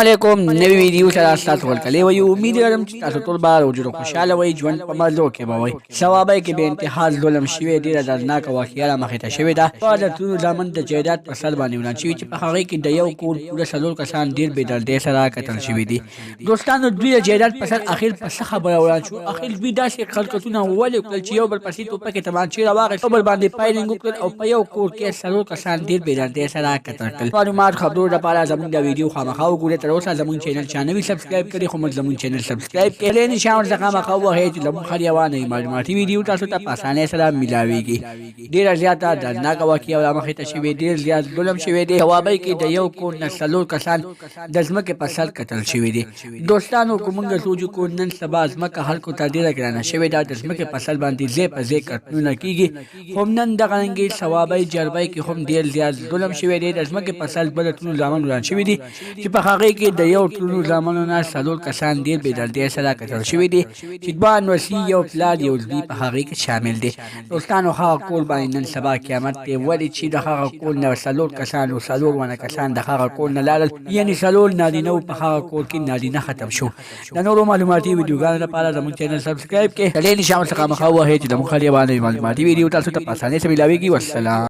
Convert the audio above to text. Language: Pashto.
علیکم نوی ویډیو سره تاسو ورکړلې وي امید لرم چې تاسو ټول به روجو خوشاله وئ ژوند په مزو کې به وئ ثوابه کې به انتها ظلم شوی ډیره دردناکه واقعه را مخې ته شوې ده په دولتونو زامن د جایداد په سر باندې وران شوي چې په هغې کې د یو کور پوره څلور کسان ډېر بې دردۍ سره قتل شوي دي دوستانو دوی د جایداد په سر اخر په څه خبره وران شو اخر دوی داسې حرکتونه ولې وکړل چې یو بل پسې ټوپکې تمانچې راواخېست یو بل باندې فایرنګ وکړل او په یو کور کې څلور کسان ډېر بې دردۍ سره قتل کړل معلومات خبرو لپاره زموږ د ویډیو خامخا وګورئ تر اوسه زموږ چینل چانوي سبسکرایب کړئ خو موږ زموږ چینل سبسکرایب کړئ نشان ورته خامخا ووهئ چې زموږ هر یوه نوې معلوماتي ویډیو تاسو ته په اسانۍ سره میلاویږي ډېره زیاته دردناکه واقعه را مخې ته شوې ډېر زیات ظلم شوی دی ثوابۍ کې د یو کور نه څلور کسان د ځمکې په سر قتل شوي دي دوستانو که موږ سوچ وکړو نن سبا ځمکه خلکو ته ډېره ګرانه شوې ده د ځمکې په سر باندې ځای په ځای قتلونه کېږي خو نن دغه رنګې ثوابۍ جربۍ کې هم ډېر زیات ظلم شوی دی د ځمکې په سر بل ټولو زامن وران شوي دي چې په هغې کې د یو ټولو زامنو نه څلور کسان ډېر بې دردۍ سره قتل شوي دي چې دوه نوسي یو پلار یو زوی په هغې کې شامل دي دوستانو هغه کور باندې نن سبا قیامت دی ولې چې د هغه کور نه څلور کسان او څلور ونه کسان د هغه کور نه لاړل یعنې څلور نارینه و په هغه کور کې نارینه ختم شو د نورو معلوماتي ویډیوګانو لپاره زموږ چینل سبسکرایب کړئ د دې نشان ورڅخه مخه ووهئ چې زموږ هر یوه نوې معلوماتي ویډیو تاسو ته په اسانۍ سره میلاویږي والسلام